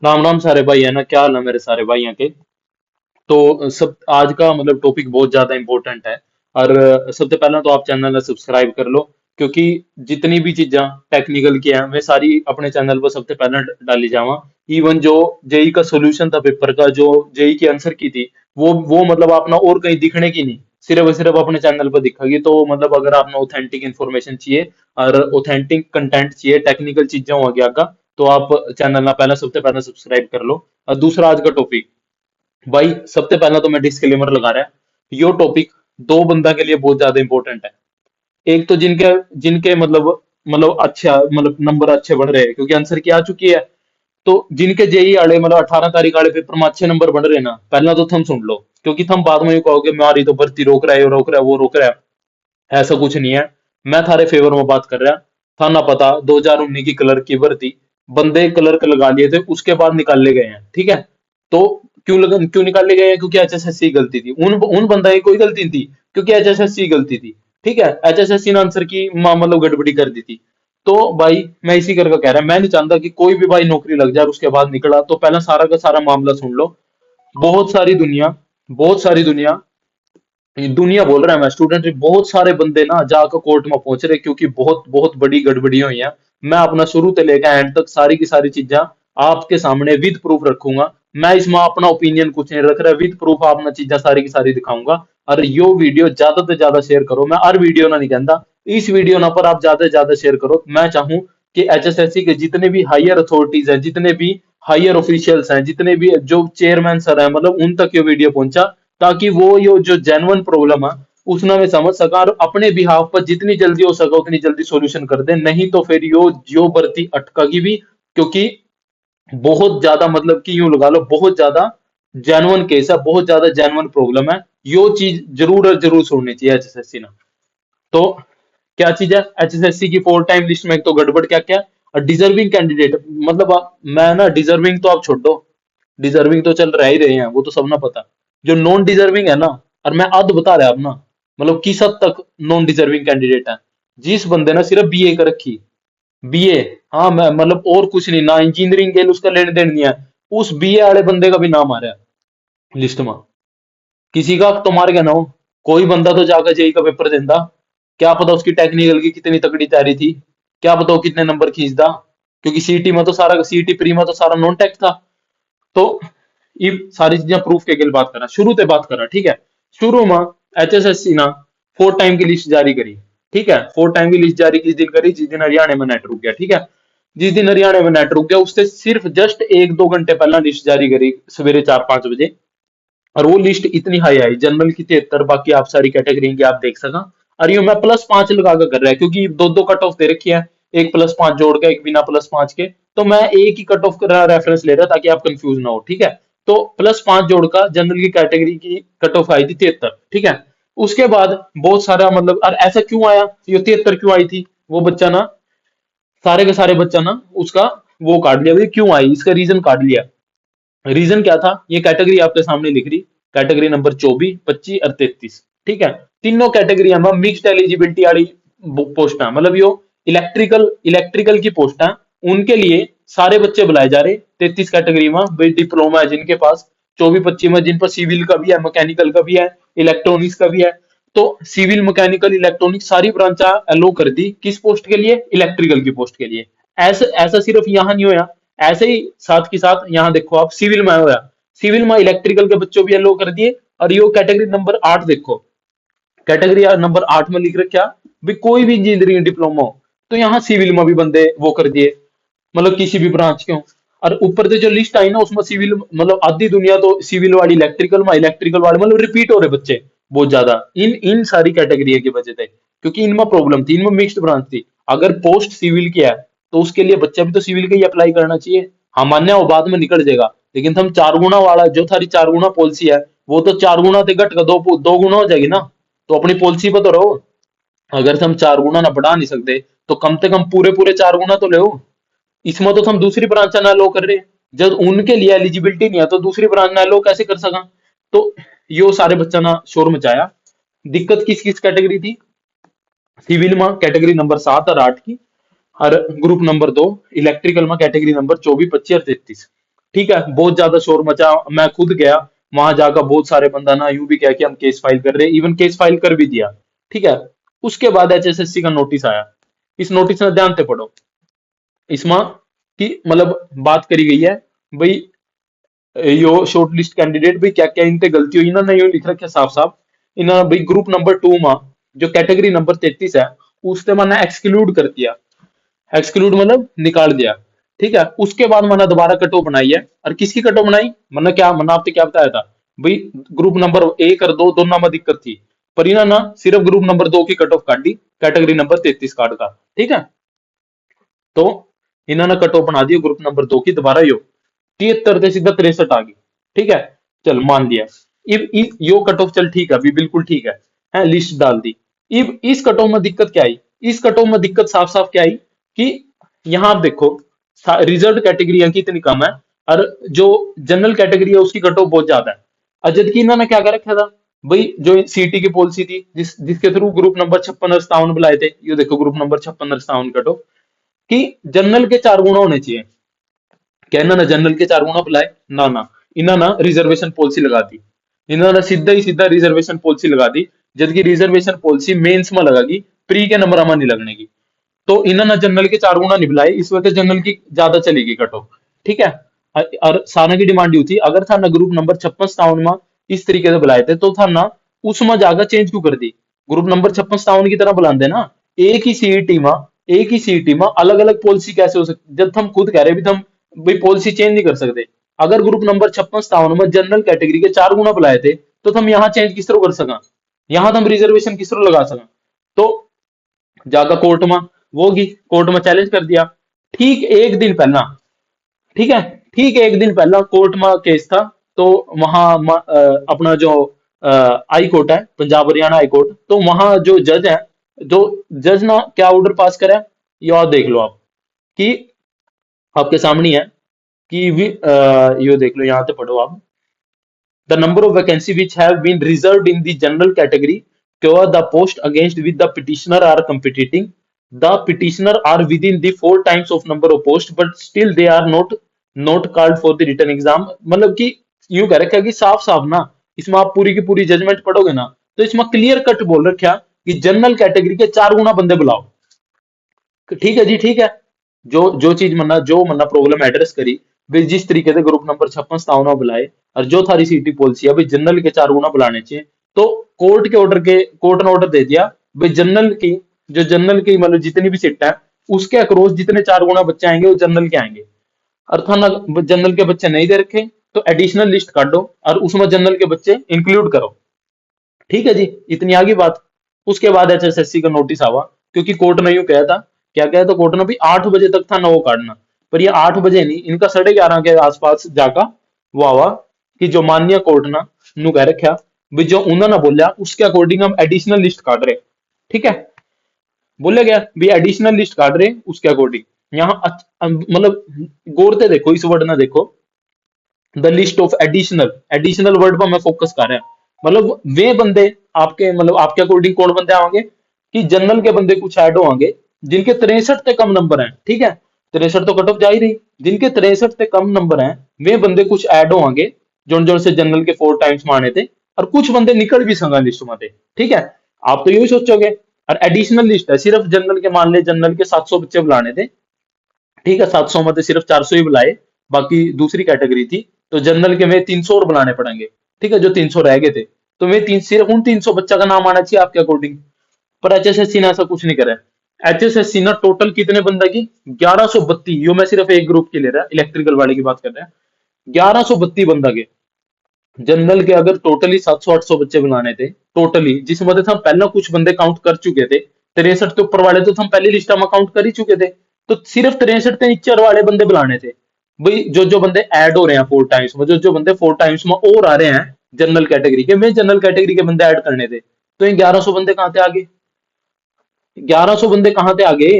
राम राम सारे भाई, है ना? क्या हाल है मेरे सारे भाइयों के? तो सब आज का मतलब टॉपिक बहुत ज्यादा इंपॉर्टेंट है। और सबसे पहला तो आप चैनल ने सब्सक्राइब कर लो, क्योंकि जितनी भी चीज़ां टेक्निकल की हैं मैं सारी अपने चैनल पर सबसे पहले डाली जावा। इवन जो जेई का सॉल्यूशन था, पेपर का जो जेई की आंसर की थी, वो मतलब आपने और कहीं दिखने की नहीं, सिर्फ और सिर्फ अपने चैनल पर दिखेगी। तो मतलब अगर आपने ऑथेंटिक इन्फॉर्मेशन चाहिए और ऑथेंटिक कंटेंट चाहिए, टेक्निकल चीजें हो गया का, तो आप चैनल ना पहले सबसे पहले सब्सक्राइब कर लो। और दूसरा आज का टॉपिक, भाई सबसे पहला तो मैं डिस्क्लेमर लगा रहा है, यो टॉपिक दो बंदा के लिए बहुत ज्यादा इंपॉर्टेंट है। एक तो जिनके जिनके मतलब अच्छा मतलब नंबर अच्छे बढ़ रहे हैं क्योंकि आंसर की आ चुकी है। तो जिनके जेई वाले मतलब 18 तारीख वाले पेपर में अच्छे नंबर बढ़ रहे हैं ना, पहला तो थम सुन लो, क्योंकि थम बाद में ये कहोगे मारी तो भर्ती रोक रहा है, ये रोक रहा है, वो रोक रहा है। ऐसा कुछ नहीं है। मैं थारे फेवर में बात कर रहा। था ना पता 2019 की क्लर्क की भर्ती, बंदे क्लर्क लगा लिए थे, उसके बाद निकाले गए हैं, ठीक है? तो क्यों निकाले गए हैं? क्योंकि एचएसएससी गलती थी, उन बंदा की कोई गलती नहीं थी, क्योंकि एचएसएससी गलती थी। ठीक है, एचएसएससी ने आंसर की मतलब गड़बड़ी कर दी थके। तो भाई मैं इसी करके कह रहा, मैं नहीं चाहता कि कोई भी भाई नौकरी लग जाए और उसके बाद निकला तो पहले सारा का सारा मामला सुन लो। बहुत सारी दुनिया बहुत सारी दुनिया ये दुनिया बोल रहा है, मैं स्टूडेंट, बहुत सारे बंदे ना जाकर कोर्ट में पहुंच रहे, क्योंकि बहुत बहुत बड़ी गड़बड़ी हुई है। मैं अपना शुरू से लेकर एंड तक सारी की सारी चीजें आपके सामने विद प्रूफ रखूंगा। मैं इसमें अपना ओपिनियन कुछ नहीं रख रहा, विद प्रूफ अपना चीजें सारी की सारी दिखाऊंगा। और यो वीडियो ज्यादा से ज्यादा शेयर करो, मैं हर वीडियो ना नहीं कहता, इस वीडियो ना पर आप ज्यादा से ज्यादा शेयर करो। मैं चाहूं कि एचएसएससी के जितने भी हायर अथॉरिटीज हैं, जितने भी हायर ऑफिशियल्स हैं, जितने भी जो चेयरमैन सर हैं, मतलब उन तक ये वीडियो पहुंचा, ताकि वो यो जो जेन्युइन प्रॉब्लम है उसना में समझ सका और अपने बिहाफ पर जितनी जल्दी हो सका उतनी जल्दी सॉल्यूशन कर दे। नहीं तो फिर यो भर्ती अटकेगी भी, क्योंकि बहुत ज्यादा मतलब कि यूं लगा लो, बहुत ज्यादा जेन्युइन केस है, बहुत ज्यादा जेन्युइन प्रॉब्लम है। यो चीज जरूर और जरूर छोड़नी चाहिए एचएसएससी ने। तो क्या चीज है एचएसएससी की 4 टाइम लिस्ट में? एक तो गड़बड़ क्या क्या, और डिजर्विंग कैंडिडेट, मतलब मैं ना डिजर्विंग तो आप छोड़ दो, डिजर्विंग तो चल रह ही रहे हैं, वो तो सब ना पता। जो नॉन डिजर्विंग है ना, और मैं अद बता रहा अब ना, मतलब किस हद तक नॉन डिजर्विंग कैंडिडेट है। जिस बंदे ने सिर्फ बीए कर रखी, बीए, हाँ मैं मतलब और कुछ नहीं, ना इंजीनियरिंग के उसका लेन देन नहीं है, उस बीए वाले बंदे का भी नाम आ रहा है लिस्ट में। किसी का तो मार गया ना हो, कोई बंदा तो जाकर जेई का पेपर देता, क्या पता उसकी टेक्निकल की कितनी तगड़ी तैयारी थी, क्या पता वो कितने नंबर खींचता, क्योंकि सीटी में तो सारा, सीटी प्री में तो सारा नॉन टेक था। तो ये सारी चीजें प्रूफ के गिल बात करा, शुरू से बात करा, ठीक है? शुरू में एचएसएससी ना 4 टाइम की लिस्ट जारी करी, ठीक है? 4 टाइम की लिस्ट जारी किस दिन करी? जिस दिन हरियाणा में नेट रुक गया, ठीक है? जिस दिन हरियाणा में नेट रुक गया उससे सिर्फ जस्ट 1-2 घंटे पहला लिस्ट जारी करी, सवेरे 4-5 बजे। और वो लिस्ट इतनी हाई आई, जनरल की 73, बाकी आप सारी कैटेगरी की आप देख सका। और यूं मैं +5 लगा कर रहा है, क्योंकि दो दो कट ऑफ दे रखी है, एक +5 जोड़ के, एक बिना +5 के। तो मैं एक ही कट ऑफ का रेफरेंस ले रहा ताकि आप कंफ्यूज ना हो, ठीक है? तो +5 जोड़ का जनरल की कैटेगरी की कट ऑफ आई थी 73, ठीक है? उसके बाद बहुत सारा मतलब, और ऐसा क्यों आया, ये 73 क्यों आई थी? वो बच्चा ना, सारे के सारे बच्चा ना उसका वो काट लिया, भाई क्यों आई, इसका रीजन काट लिया। रीजन क्या था? ये कैटेगरी आपके सामने लिख रही, कैटेगरी नंबर 24, 25 और 33, ठीक है? तीनों कैटेगरी में मिक्स्ड एलिजिबिलिटी वाली पोस्ट है, मतलब यो इलेक्ट्रिकल इलेक्ट्रिकल की पोस्ट है। उनके लिए सारे बच्चे बुलाए जा रहे 33 कैटेगरी में, भाई डिप्लोमा है जिनके पास, 24-25 में जिन पर सिविल का भी है, मैकेनिकल का भी है, इलेक्ट्रॉनिक्स का भी है। तो सिविल, मैकेनिकल, इलेक्ट्रॉनिक्स सारी ब्रांचा अलो कर दी, किस पोस्ट के लिए? इलेक्ट्रिकल की पोस्ट के लिए। ऐसा ऐसा सिर्फ यहाँ नहीं होया, ऐसे ही साथ के साथ यहाँ देखो आप, सिविल में होया, सिविल में इलेक्ट्रिकल के बच्चों भी अलो कर दिए। और यो कैटेगरी नंबर 8 देखो, कैटेगरी नंबर 8 में लिख रखा भी कोई भी इंजीनियरिंग डिप्लोमा हो, तो यहाँ सिविल में भी बंदे वो कर दिए, मतलब किसी भी ब्रांच के हो। और ऊपर से जो लिस्ट आई ना उसमें सिविल, मतलब आधी दुनिया तो सिविल वाली इलेक्ट्रिकल में, इलेक्ट्रिकल वाले मतलब रिपीट हो रहे बच्चे बहुत ज्यादा इन इन सारी कैटेगरी की वजह से, क्योंकि इनमें प्रॉब्लम थी, इनमें मिक्स्ड ब्रांच थी। अगर पोस्ट सिविल की है तो उसके लिए बच्चा भी तो सिविल का ही अप्लाई करना चाहिए। हाँ मान्य वो बाद में निकल जाएगा, लेकिन हम 4 गुना वाला जो थारी 4 गुना पॉलिसी है, वो तो 4 गुना से घट कर 2 गुना हो जाएगी ना। तो अपनी पॉलिसी पर तो रहो। अगर हम 4 गुना ना बढ़ा नहीं सकते, तो कम से कम पूरे पूरे 4 गुना तो ले। इसमें तो हम दूसरी ब्रांच ना लो कर रहे हैं। जब उनके लिए एलिजिबिलिटी नहीं है तो दूसरी ब्रांच ना लो कैसे कर सका? तो यो सारे बच्चा ना शोर मचाया। दिक्कत किस किस कैटेगरी थी? सिविल में कैटेगरी नंबर 7 और 8 की, और ग्रुप नंबर 2 इलेक्ट्रिकल में कैटेगरी नंबर 24, 25 और 33। ठीक है, बहुत ज्यादा शोर मचा, मैं खुद गया वहां जाकर, बहुत सारे बंदा ना यूं भी कह के हम केस फाइल कर रहे, इवन केस फाइल कर भी दिया। ठीक है। उसके बाद एचएसएससी का नोटिस आया। इस नोटिस में ध्यान से पढ़ो, इसमें कि मतलब बात करी गई है भाई, यो शॉर्ट लिस्ट कैंडिडेट भाई क्या क्या इनते गलती हुई, इन्होंने यूं लिख रखा है साफ साफ, इन्होंने भाई ग्रुप नंबर 2 में जो कैटेगरी नंबर 33 है, उससे मैंने एक्सक्लूड कर दिया। एक्सक्लूड मतलब निकाल दिया। ठीक है। उसके बाद मैंने दोबारा कट ऑफ बनाई है, और किसकी कट ऑफ बनाई, मैंने आपसे क्या बताया था भाई, ग्रुप नंबर 1 और 2 दोनों में दिक्कत थी, पर इन्होंने ना सिर्फ ग्रुप नंबर 2 की कट ऑफ काट दी, कैटेगरी नंबर 33 कार्ड का। ठीक है। तो इन्होंने कट ऑफ बना दिया ग्रुप नंबर 2 की, दोबारा यो 73 से सीधा 63 आ गई। ठीक है। चल मान लिया। इब यो कट ऑफ चल ठीक है, अभी बिल्कुल ठीक है लिस्ट डाल दी। इब इस कट ऑफ में दिक्कत क्या आई, इस कट ऑफ में दिक्कत साफ साफ क्या आई कि यहां आप देखो रिजर्व कैटेगरी की इतनी कम है, और जो जनरल कैटेगरी है उसकी कट ऑफ बहुत ज्यादा है। और जबकि इन्होंने क्या कर रखा था भाई, जो सीटी की पॉलिसी थी जिसके थ्रू ग्रुप नंबर 56 और 57 बुलाए थे, ये देखो ग्रुप नंबर 56 और 57 कट ऑफ, कि जनरल के 4 गुना होने चाहिए। क्या इन्होंने जनरल के 4 गुना बुलाए, ना ना, इन्होंने रिजर्वेशन पॉलिसी लगा दी। इन्होंने सीधा ही सीधा रिजर्वेशन पॉलिसी लगा दी, जबकि रिजर्वेशन पॉलिसी मेंस में लगेगी, प्री के नंबर में नहीं लगने की। तो इन्होंने जनरल के 4 गुना नहीं बुलाए, इस वजह से जनरल की ज्यादा चलेगी कट ऑफ। ठीक है। और सारा की डिमांड यू थी, अगर था ना ग्रुप नंबर 56 57 में इस तरीके से बुलाए थे, तो था ना उसमें जाकर चेंज क्यों कर दी, ग्रुप नंबर 56 57 की तरह बुलाते ना, एक ही सीईटी में, एक ही सीईटी में अलग अलग पॉलिसी कैसे हो सकती, जब हम खुद कह रहे भी हम भाई पॉलिसी चेंज नहीं कर सकते। अगर ग्रुप नंबर 56 57 में जनरल कैटेगरी के 4 गुना बुलाए थे, तो हम यहाँ चेंज किस तरह कर सका, यहाँ हम रिजर्वेशन किस तरह लगा सका। तो जाकर कोर्ट में, वो की कोर्ट में चैलेंज कर दिया। ठीक एक दिन पहला, ठीक है, ठीक एक दिन पहला कोर्ट में केस था। तो वहां अपना जो हाई कोर्ट है, पंजाब हरियाणा हाई कोर्ट, तो वहां जो जज है, जो जज ना क्या ऑर्डर पास करा, ये और देख लो आप, कि आपके सामने है कि ये देख लो, यहां से पढ़ो आप, the number of vacancy which have been reserved in the general category cover the post against which the petitioner are competing. The petitioner are within the 4 times of number of posts, but still they are not called for the written exam. मतलब कि यूं कह रखा है कि साफ साफ ना, इसमें आप पूरी की पूरी जजमेंट पढ़ोगे ना, तो इसमें क्लियर कट बोल रखा कि जनरल कैटेगरी के 4 गुना बंदे बुलाओ। ठीक है जी, ठीक है। जो मन्ना प्रॉब्लम एड्रेस करी, भी जिस तरीके से ग्रुप नंबर 56 57 बुलाए, और जो थारी सीटी पॉलिसी है भाई जनरल के 4 गुना बुलाने चाहिए, तो कोर्ट ने ऑर्डर दे दिया भाई जनरल की मतलब जितनी भी सीट है, उसके अक्रॉस जितने 4 गुना बच्चे आएंगे वो जनरल के आएंगे। और थाना जनरल के बच्चे नहीं दे रखे, तो एडिशनल लिस्ट काटो और उसमें जनरल के बच्चे इंक्लूड करो। ठीक है जी, इतनी आगे बात। उसके बाद एचएसएससी का नोटिस आवा, क्योंकि कोर्ट ने यूं कहा था, क्या कहा था कोर्ट ने भी 8 बजे तक था ना वो काटना, पर ये 8 बजे नहीं, इनका 11:30 के आसपास जाका वो आवा, कि जो माननीय कोर्ट ना नु कह रखा भी, जो उन्होंने बोलिया उसके अकॉर्डिंग हम एडिशनल लिस्ट काट रहे। ठीक है। बोला गया भी एडिशनल लिस्ट काट रहे उसके अकॉर्डिंग। यहाँ मतलब गौर से देखो, इस वर्ड ना देखो, the list of additional, additional word पर मैं फोकस कर रहा हूं, मतलब वे बंदे आपके, मतलब आपके अकॉर्डिंग कौन बंदे आएंगे, कि जनरल के बंदे कुछ ऐड होंगे जिनके 63 से कम नंबर हैं। ठीक है। 63 तो कट ऑफ जा ही रही, जिनके 63 से कम नंबर हैं वे बंदे कुछ ऐड होंगे, जो जो से जनरल के 4 टाइम्स माने थे, और कुछ बंदे निकल भी संगा लिस्ट में थे। ठीक है। आप तो यही सोचोगे, और एडिशनल लिस्ट है, सिर्फ जनरल के, मान ले जनरल के 700 बच्चे बुलाने थे। ठीक है। 700 में से सिर्फ 400 ही बुलाए, बाकी दूसरी कैटेगरी थी, तो जनरल के में 300 और बुलाने पड़ेंगे। ठीक है। जो 300 रह गए थे, तो वे सिर्फ उन 300 बच्चा का नाम आना चाहिए आपके अकॉर्डिंग। पर एचएसएससी ने ऐसा कुछ नहीं करा। एचएसएससी ने टोटल कितने बंदा की, 1132, यो मैं सिर्फ एक ग्रुप की ले रहा, इलेक्ट्रिकल वाले की बात कर रहे हैं, 1132 बंदा के। जनरल के अगर टोटली 700 800 बच्चे बुलाने थे, टोटली, जिसमें से हम पहले कुछ बंदे काउंट कर चुके थे, 63 के ऊपर वाले तो हम पहली लिस्ट में काउंट कर ही चुके थे, तो सिर्फ 63 के नीचे वाले बंदे बुलाने थे। भाई जो जो बंदे ऐड हो रहे हैं 4 टाइम्स में, जो जो बंदे 4 टाइम्स में और आ रहे हैं जनरल कैटेगरी के, वे जनरल कैटेगरी के बंदे ऐड करने थे, तो ये 1100 बंदे कहाँ थे आगे, 1100 बंदे कहाँ थे आगे।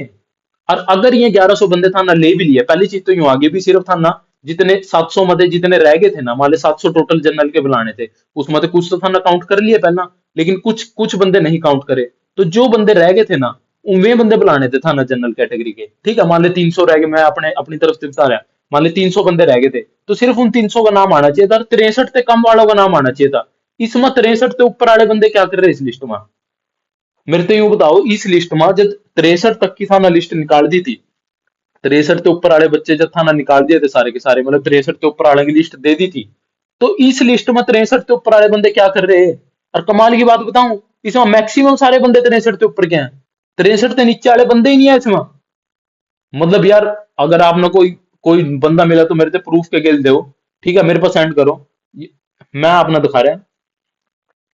और अगर ये 1100 बंदे था ना ले भी लिए, पहली चीज तो यूं आगे भी सिर्फ था ना, जितने 700 मते जितने रह गए थे ना, मान ले 700 टोटल जनरल के बुलाने थे, उसमें तो कुछ तो था ना काउंट कर लिए पहला, लेकिन कुछ कुछ बंदे नहीं काउंट करे, तो जो बंदे रह गए थे ना, उनमें बंदे बुलाने थे था ना जनरल कैटेगरी के। ठीक है। मान ले 300 रह गए, मैं अपने अपनी तरफ से बता रहा, मान ली 300 बंदे रह गए थे, तो सिर्फ उन 300 का नाम आना चाहिए था, 63 से कम वालों का नाम आना चाहिए था। इसमें 63 से ऊपर वाले बंदे क्या कर रहे हैं इस लिस्ट में? मेरे तो यूं बताओ, इस लिस्ट में जब 63 तक की थाना लिस्ट निकाल दी थी, 63 के ऊपर वाले बच्चे जब थाना निकाल दिए थे सारे के सारे, मतलब 63 के ऊपर वाले की लिस्ट दे दी थी, तो इस लिस्ट में 63 के ऊपर वाले बंदे क्या कर रहे हैं? और कमाल की बात बताऊं, इसमें मैक्सिमम सारे बंदे 63 के ऊपर के हैं, 63 के नीचे वाले बंदे ही नहीं है इसमें। मतलब यार, अगर आपने कोई कोई बंदा मिला तो मेरे से प्रूफ के गेल दो, ठीक है, मेरे पास सेंड करो। मैं अपना दिखा रहा।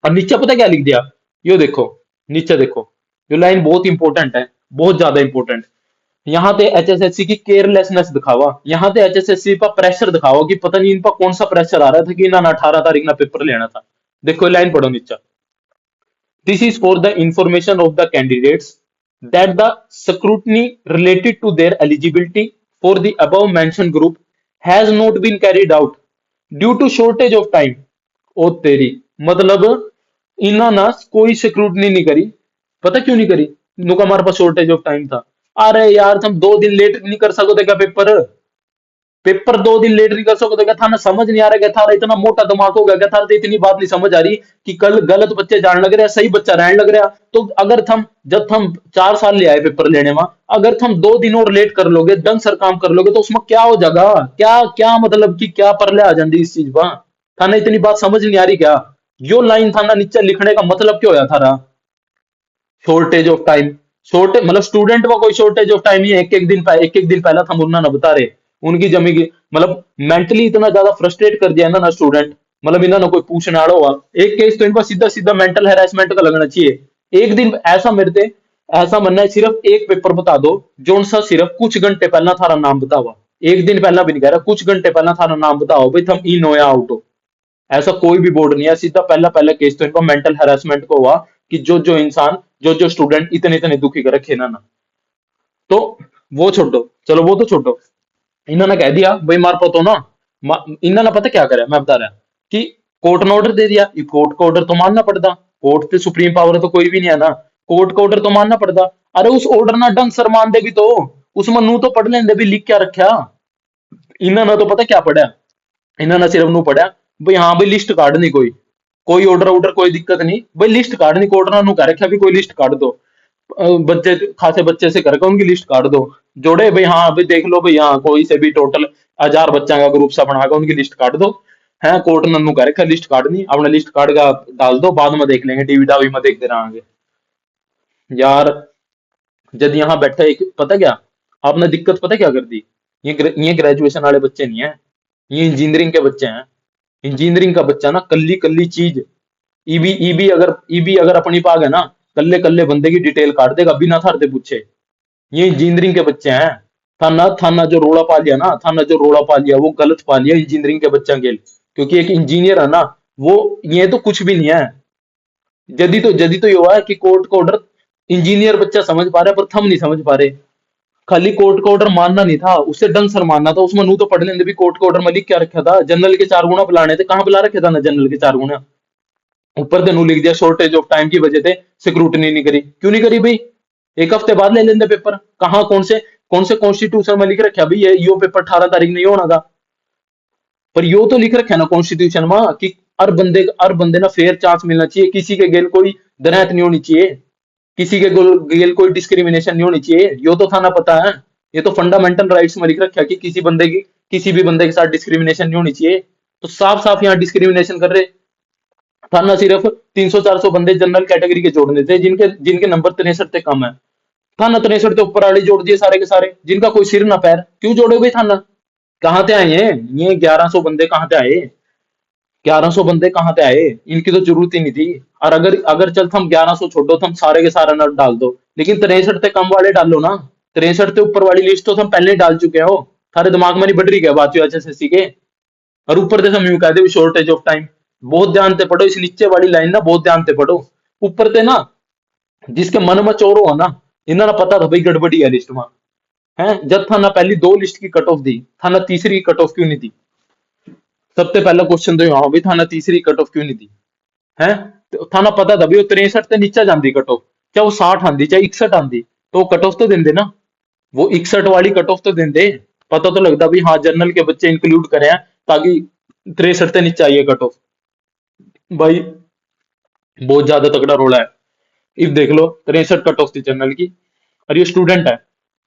और नीचे पता क्या लिख दिया? यो देखो, नीचे देखो, ये लाइन बहुत इंपॉर्टेंट है, बहुत ज्यादा इंपॉर्टेंट। यहाँ पे एचएसएससी की केयरलेसनेस दिखावा, यहाँ पे एचएसएससी का प्रेशर दिखावा कि पता नहीं इन पर कौन सा प्रेशर आ रहा था कि ना 18 तारीख ना पेपर लेना था। देखो लाइन पढ़ो नीचे। This is for the information of the candidates that the scrutiny related to their eligibility for the above mentioned group has not been carried out due to shortage of time। ओ तेरी, मतलब इन्हों ना कोई scrutiny नहीं करी। पता क्यों नहीं करी? इनको हमारे पास शॉर्टेज ऑफ टाइम था। अरे यार, तुम 2 दिन लेट नहीं कर सकोगे क्या पेपर? पेपर 2 दिन लेट नहीं कर सकोगे क्या? था ना समझ नहीं आ रहा क्या? था इतना मोटा दिमाग हो गया क्या? था इतनी बात नहीं समझ आ रही कि कल गलत बच्चे जान लग रहे हैं, सही बच्चा रहने लग रहा। तो अगर थम जब थम 4 साल ले आए पेपर लेने में, अगर थम 2 दिन और लेट कर लोगे, ढंग सर काम कर लोगे, तो उसमें क्या हो जाएगा? क्या क्या मतलब कि क्या परले आ जाती इस चीज पर? थाना इतनी बात समझ नहीं आ रही क्या? यो लाइन थाना नीचे लिखने का मतलब क्या होया थारा? Shortage of time. शॉर्टेज मतलब स्टूडेंट को कोई शॉर्टेज ऑफ टाइम ही है, एक एक दिन पहला हम उन्ना ना बता रहे उनकी जमी की, मतलब मेंटली इतना ज्यादा फ्रस्ट्रेट कर दिया ना स्टूडेंट। मतलब इन्होंने कोई पूछने आड़ो हुआ, एक केस तो इनको सीधा सीधा मेंटल हैरेसमेंट का लगना चाहिए। एक दिन ऐसा मेरे ते ऐसा मनना है, सिर्फ एक पेपर बता दो जोन सा सिर्फ कुछ घंटे पहला थारा नाम बतावा। एक दिन पहला भी नहीं कह रहा, कुछ घंटे पहला थारा नाम बताओ भाई, थम इन हो या आउट हो। ऐसा कोई भी बोर्ड नहीं है, सीधा पहला पहला केस तो इनको मेंटल हैरेसमेंट को हुआ कि जो जो इंसान, जो जो स्टूडेंट इतने इतने दुखी कर रखे ना। तो वो छोड़ो, चलो वो तो छोड़ो। इन्होंने कह दिया भाई मार पतो ना, इन्होंने पता क्या करे, मैं बता रहा कि कोर्ट ने ऑर्डर दे दिया, ये कोर्ट का ऑर्डर तो मानना पड़ता। कोर्ट से सुप्रीम पावर तो कोई भी नहीं है ना, कोर्ट का ऑर्डर तो मानना पड़ता। अरे उस ऑर्डर ना ढंग सर मान दे भी तो, उसमें नू तो पढ़ लेंदे भी लिख क्या रखा। इन्होंने तो पता क्या पढ़ा, इन्होंने सिर्फ नू पढ़ा भाई हाँ भाई लिस्ट काटनी, कोई कोई ऑर्डर ऑर्डर कोई दिक्कत नहीं भाई, लिस्ट काटनी। कोर्ट ने नू कह रखा भी कोई लिस्ट काट दो, बच्चे खासे बच्चे से करके उनकी लिस्ट काट दो। जोड़े भाई, हाँ भाई देख लो भाई, हाँ कोई से भी टोटल 1000 बच्चा का ग्रुप सा बना के उनकी लिस्ट काट दो। है कोर्ट नन्नू कह रखा लिस्ट काटनी, अपने लिस्ट काट का डाल दो, बाद में देख लेंगे, टीवी डावी में देखते रहेंगे। यार, जब यहाँ बैठे एक पता क्या आपने दिक्कत पता क्या कर दी? ये ग्रेजुएशन वाले बच्चे नहीं है, ये इंजीनियरिंग के बच्चे हैं। इंजीनियरिंग का बच्चा ना कल्ली कल्ली चीज, ईबी अगर अपनी पाग है ना, कल्ले कल्ले बंदे की डिटेल काट देगा बिना थारते पूछे। ये इंजीनियरिंग के बच्चे हैं। थाना थाना जो रोड़ा पा लिया ना, थाना जो रोड़ा पा लिया वो गलत पा लिया इंजीनियरिंग के बच्चा के। क्योंकि एक इंजीनियर है ना, वो ये तो कुछ भी नहीं है। जदी तो ये हुआ है कि कोर्ट का ऑर्डर इंजीनियर बच्चा समझ पा रहा है, पर थम नहीं समझ पा रहे। खाली कोर्ट का ऑर्डर मानना नहीं था, उससे ढंग सर मानना था। उसमें नू तो पढ़ लेंगे भी कोर्ट का ऑर्डर में लिख क्या रखा था, जनरल के 4 गुना बुलाने थे, कहाँ बुला रखे था ना जनरल के 4 गुना। ऊपर तेनू लिख दिया शॉर्टेज ऑफ टाइम की वजह से सिक्रूटनी नहीं करी। क्यों नहीं करी भाई? एक हफ्ते बाद ले लेंगे पेपर। कहाँ कौन से कॉन्स्टिट्यूशन में लिख रखा भाई ये यो पेपर 18 तारीख नहीं होना था? पर यो तो लिख रखा है ना कॉन्स्टिट्यूशन में कि हर बंदे ना फेयर चांस मिलना चाहिए, किसी के गेल कोई दरायत नहीं होनी चाहिए, किसी के गेल कोई डिस्क्रिमिनेशन नहीं होनी चाहिए। यो तो था ना पता है, ये तो फंडामेंटल राइट्स में लिख रखा है कि किसी भी बंदे के साथ डिस्क्रिमिनेशन नहीं होनी चाहिए। तो साफ साफ यहाँ डिस्क्रिमिनेशन कर रहे। थाना सिर्फ 300-400 बंदे जनरल कैटेगरी के जोड़ने थे, जिनके जिनके नंबर 63 से कम है। थाना 63 से ऊपर वाले जोड़ दिए सारे के सारे, जिनका कोई सिर ना पैर। क्यों जोड़े भाई थाना? कहाँ से आए हैं ये 1100 बंदे? कहाँ से आए 1100 बंदे? कहाँ से आए? इनकी तो जरूरत ही नहीं थी। और अगर अगर चल हम 1100 छोड़ो, हम सारे के सारे नट डाल दो, लेकिन 63 से कम वाले डालो ना। 63 से ऊपर वाली लिस्ट तो हम पहले ही डाल चुके हो। थारे दिमाग में नहीं बढ़ रही क्या बात एचएसएससी के? और ऊपर से हम यूं कहते शॉर्टेज ऑफ टाइम। बहुत ध्यान से पढ़ो इस नीचे वाली लाइन ना, बहुत ध्यान से पढ़ो। ऊपर से ना जिसके मन में चोर हो ना, इन्हें ना पता था भाई गड़बड़ी है लिस्ट में। है जब था ना पहली 2 लिस्ट की कट ऑफ दी, था ना तीसरी कट ऑफ क्यों नहीं दी? सबसे पहला क्वेश्चन तो हाँ भाई था ना तीसरी कट ऑफ क्यों नहीं दी? है तो था ना पता था भाई वो 63 से नीचे जाती कट ऑफ, चाहे वो 60 आंदी चाहे 61 आंदी, तो कट ऑफ तो देंदे ना, वो 61 वाली कट ऑफ तो देंदे। पता तो लगता भी हाँ जनरल के बच्चे इंक्लूड करे हैं, ताकि 63 से नीचे आइए कट ऑफ। भाई बहुत ज्यादा तगड़ा रोला है। इफ देख लो 63 कट ऑफ थी जनरल की, और ये स्टूडेंट है,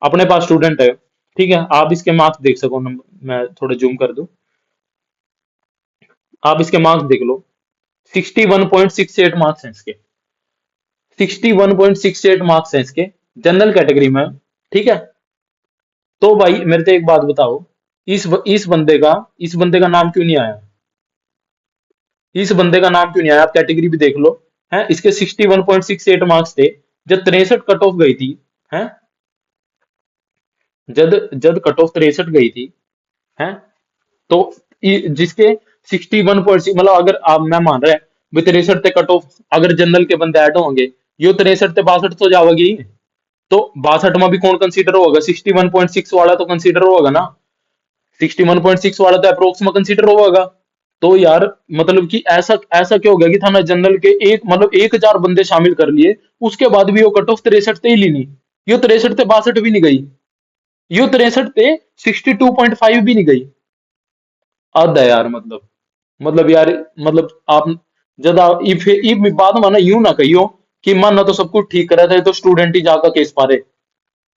अपने पास स्टूडेंट है, ठीक है। आप इसके मार्क्स देख सको, नंबर मैं थोड़ा जूम कर दूं, आप इसके मार्क्स देख लो। 61.68 मार्क्स हैं इसके, 61.68 मार्क्स हैं इसके, जनरल कैटेगरी में, ठीक है। तो भाई मेरे से एक बात बताओ, इस बंदे का नाम क्यों नहीं आया? इस बंदे का नाम क्यों नहीं आया? आप कैटेगरी भी देख लो, है इसके 61.68 मार्क्स थे। जब 63 कट ऑफ गई थी, है, जब जब कट ऑफ 63 गई थी, है, तो जिसके 61 मतलब, अगर आप मैं मान रहा है भी 63 से कट ऑफ, अगर जनरल के बंदे ऐड होंगे, यो 63 से 62 तो जाओगी, तो 62 में भी कौन कंसीडर होगा? 61.6 वाला तो कंसीडर होगा ना, 61.6 वाला तो अप्रोक्स में कंसीडर होगा। तो यार मतलब कि ऐसा ऐसा क्या हो गया कि थाना जनरल के एक मतलब 1,000 बंदे शामिल कर लिए, उसके बाद भी वो कट ऑफ 63 से ही ली नहीं। यो 63 से 62 भी नहीं गई, यो 63 से 62.5 भी नहीं गई। हद है यार, मतलब यार, मतलब आप ज्यादा इफ बाद में ना यूं ना कहियो कि मानना तो सब कुछ ठीक करा था, ये तो स्टूडेंट ही जाकर केस पारे,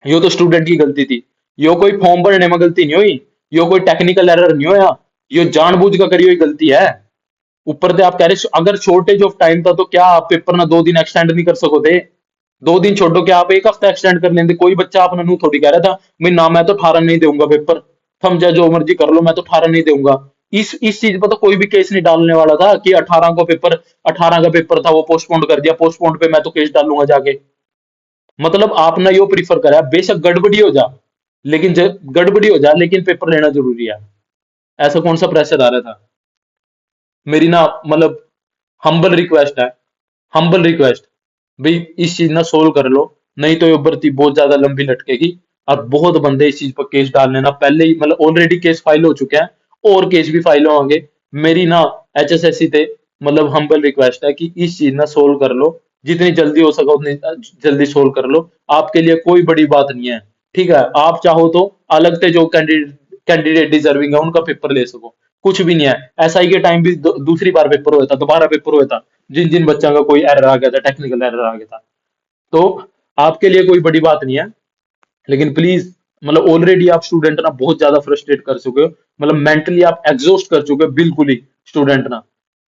यो तो स्टूडेंट की गलती थी, यो कोई फॉर्म भरने में गलती नहीं हुई, यो कोई टेक्निकल एरर नहीं होया, यो जानबूझ कर करी हुई गलती है। ऊपर से आप कह रहे अगर शॉर्टेज ऑफ टाइम था तो क्या आप पेपर ना 2 दिन एक्सटेंड नहीं कर सको थे? 2 दिन छोड़ो, क्या आप एक हफ्ता एक्सटेंड कर लेंगे? कोई बच्चा अपना नू थोड़ी कह रहा था मैं ना, मैं तो 18 नहीं दूंगा पेपर, समझा जो मर्जी कर लो, मैं तो 18 नहीं दूंगा। इस चीज पर तो कोई भी केस नहीं डालने वाला था कि 18 का पेपर था वो पोस्टपोन कर दिया, पोस्टपोन पे मैं तो केस डालूंगा जाके। मतलब आपने यो प्रीफर करा, बेशक गड़बड़ी हो जा, लेकिन गड़बड़ी हो जा लेकिन पेपर लेना जरूरी है। ऐसा कौन सा प्रेशर आ रहा था? मेरी ना मतलब हम्बल रिक्वेस्ट है, हम्बल रिक्वेस्ट, भाई इस चीज ना सोल्व कर लो, नहीं तो ये भर्ती बहुत ज्यादा लंबी लटकेगी। और बहुत बंदे इस चीज पर केस डाल लेना, पहले ही मतलब ऑलरेडी केस फाइल हो चुके हैं, और केस भी फाइल होंगे। मेरी ना एचएसएससी थे मतलब हम्बल रिक्वेस्ट है कि इस चीज ना सोल्व कर लो, जितनी जल्दी हो सका उतनी जल्दी सोल्व कर लो। आपके लिए कोई बड़ी बात नहीं है, ठीक है। आप चाहो तो अलग से जो कैंडिडेट डिजर्विंग है उनका पेपर ले सको, कुछ भी नहीं है। एसआई के टाइम भी दूसरी बार पेपर हुआ था, दोबारा पेपर हुआ था, जिन जिन बच्चों का कोई एरर आ गया था, टेक्निकल एरर आ गया था। तो आपके लिए कोई बड़ी बात नहीं है, लेकिन प्लीज मतलब ऑलरेडी आप स्टूडेंट ना बहुत ज्यादा फ्रस्ट्रेट कर चुके हो, मतलब मेंटली आप एग्जॉस्ट कर चुके हो बिल्कुल ही स्टूडेंट ना,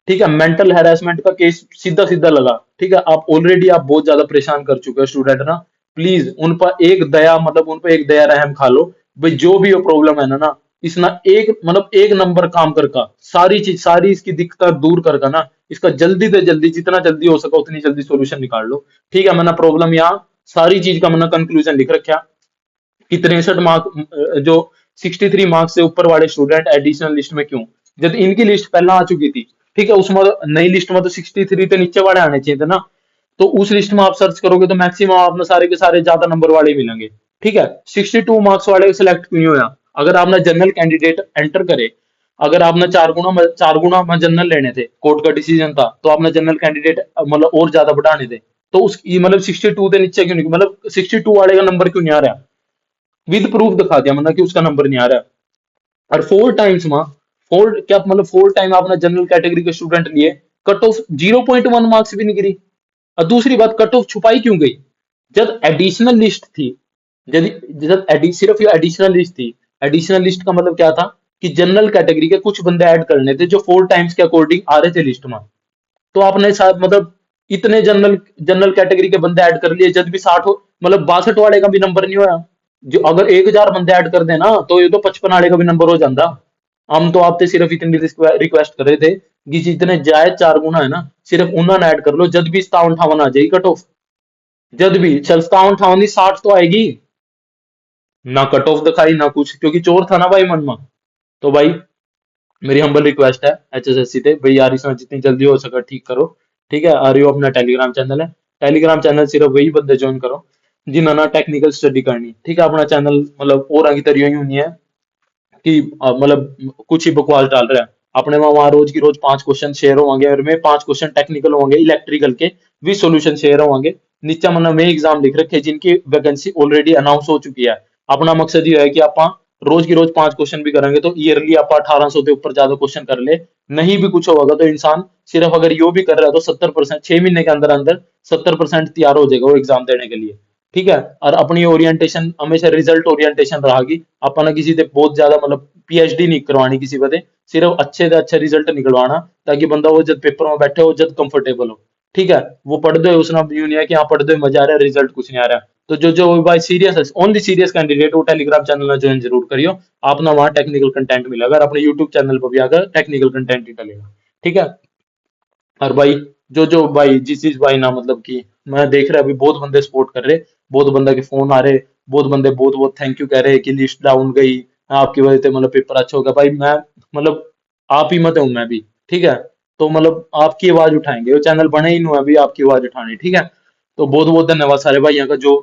ठीक है। मेंटल हैरेसमेंट का केस सीधा सीधा लगा, ठीक है। आप ऑलरेडी आप बहुत ज्यादा परेशान कर चुके हो स्टूडेंट ना। प्लीज उन पर एक दया, मतलब उन पर एक दया रहम खा लो। भाई जो भी प्रॉब्लम है ना, इस ना एक मतलब एक नंबर काम कर का, सारी चीज सारी इसकी दिक्कत दूर कर का ना, इसका जल्दी से जल्दी जितना जल्दी हो सका उतनी जल्दी सॉल्यूशन निकाल लो, ठीक है। मैंने प्रॉब्लम यहाँ सारी चीज का मैंने कंक्लूजन लिख रखा कि 63 मार्क जो 63 मार्क्स से ऊपर वाले स्टूडेंट एडिशनल लिस्ट में क्यों, जब इनकी लिस्ट पहला आ चुकी थी, ठीक है। उसमें नई लिस्ट में तो 63 के नीचे वाले आने चाहिए थे ना, तो उस लिस्ट में आप सर्च करोगे तो मैक्सिमम आपने सारे के सारे ज्यादा नंबर वाले मिलेंगे, ठीक है। 62 मार्क्स वाले सिलेक्ट क्यों नहीं होया? अगर आपने जनरल कैंडिडेट एंटर करे, अगर आपने 4 गुना में जनरल लेने थे, कोर्ट का डिसीजन था, तो आपने जनरल कैंडिडेट मतलब और ज्यादा बढ़ाने थे, तो उस मतलब 62 के नीचे क्यों नहीं, मतलब 62 वाले का नंबर क्यों नहीं आ रहा? विद प्रूफ दिखा दिया मतलब कि उसका नंबर नहीं आ रहा। और 4 टाइम्स में, फोर क्या मतलब 4 टाइम आपने जनरल कैटेगरी के स्टूडेंट लिए, कट ऑफ 0.1 मार्क्स भी नहीं गिरी। और दूसरी बात, कट ऑफ छुपाई क्यों गई? जब एडिशनल लिस्ट थी, सिर्फ ये एडिशनल लिस्ट थी, एडिशनल लिस्ट का मतलब क्या था कि जनरल कैटेगरी के कुछ बंदे ऐड करने थे जो 4 टाइम्स के अकॉर्डिंग आ रहे थे लिस्ट में। तो आपने शायद मतलब इतने जनरल जनरल कैटेगरी के बंदे ऐड कर लिए, जब भी 60 मतलब 62 वाले का भी नंबर नहीं होया। जो अगर 1,000 बंदे ऐड कर देना तो ये तो 55 वाले का भी नंबर हो जाता। हम तो आपसे सिर्फ इतनी रिक्वेस्ट कर रहे थे कि जितने जायज 4 गुना है ना, सिर्फ उन्होंने ऐड कर लो, जब भी 57-58 आ जाएगी कट ऑफ, जब भी चल 57-58 नहीं 60 तो आएगी। ना कट ऑफ दिखाई ना कुछ, क्योंकि चोर था ना भाई मन में। तो भाई मेरी हम्बल रिक्वेस्ट है एचएसएससी से, भाई यार इसमें जितनी जल्दी हो सके ठीक करो, ठीक है। और यो अपना टेलीग्राम चैनल है, टेलीग्राम चैनल सिर्फ वही बंदे ज्वाइन करो जिन्होंने ना टेक्निकल स्टडी करनी, ठीक है। अपना चैनल मतलब और आगे तरियो ही नहीं है कि मतलब कुछ ही बकवास डाल रहा है। अपने वहां रोज की रोज 5 क्वेश्चन शेयर होंगे, और में 5 क्वेश्चन टेक्निकल होंगे इलेक्ट्रिकल के, भी सॉल्यूशन शेयर होंगे। नीचे मैंने में एग्जाम लिख रखे जिनकी वैकेंसी ऑलरेडी अनाउंस हो चुकी है। अपना मकसद ये है कि आप रोज की रोज 5 क्वेश्चन भी करेंगे तो ईयरली आप 1800 के ऊपर ज्यादा क्वेश्चन कर ले, नहीं भी कुछ होगा तो इंसान सिर्फ अगर यो भी कर रहा है तो 70%, 6 महीने के अंदर अंदर 70% तैयार हो जाएगा वो एग्जाम देने के लिए। ठीक है। और अपनी ओरिएंटेशन हमेशा रिजल्ट ओरिएंटेशन रहेगी। अपना किसी से बहुत ज्यादा मतलब पीएचडी नहीं करवानी किसी पे, सिर्फ अच्छे से अच्छा रिजल्ट निकलवाना, ताकि बंदा वो जब पेपर में बैठे हो जब कंफर्टेबल हो। ठीक है। वो पढ़ दो उसना यूं नहीं है कि हाँ पढ़ दो मजा आ रहा है रिजल्ट कुछ नहीं आ रहा। तो जो जो भाई सीरियस है, ओनली सीरियस कैंडिडेट वो टेलीग्राम चैनल में ज्वाइन जरूर करियो। आप ना वहाँ टेक्निकल कंटेंट मिलेगा और अपने यूट्यूब चैनल पर भी आकर टेक्निकल कंटेंट ही डलेगा। ठीक है। और भाई जो जो भाई जिस चीज भाई ना मतलब कि मैं देख रहा अभी बहुत बंदे सपोर्ट कर रहे, बहुत बंदा के फोन आ रहे, बहुत बंदे बहुत बहुत थैंक यू कह रहे कि लिस्ट डाउन गई, आपकी वजह से मतलब पेपर अच्छा होगा। भाई मैं मतलब आप ही मत हूं मैं भी। ठीक है। तो मतलब आपकी आवाज उठाएंगे, वो चैनल बने ही नहीं अभी आपकी आवाज उठानी। ठीक है। तो बहुत बहुत धन्यवाद सारे भाइयों का जो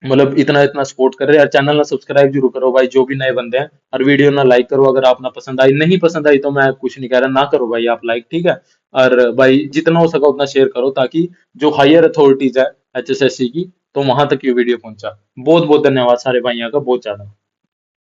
मतलब इतना इतना सपोर्ट कर रहे हैं। यार चैनल ना सब्सक्राइब जरूर करो भाई जो भी नए बंदे हैं, और वीडियो ना लाइक करो अगर आप ना पसंद आई, नहीं पसंद आई तो मैं कुछ नहीं कह रहा, ना करो भाई आप लाइक। ठीक है। और भाई जितना हो सका उतना शेयर करो ताकि जो हायर अथॉरिटीज है एचएसएससी की, तो वहां तक ये वीडियो पहुंचा। बहुत बहुत धन्यवाद सारे भाइयों का बहुत ज्यादा।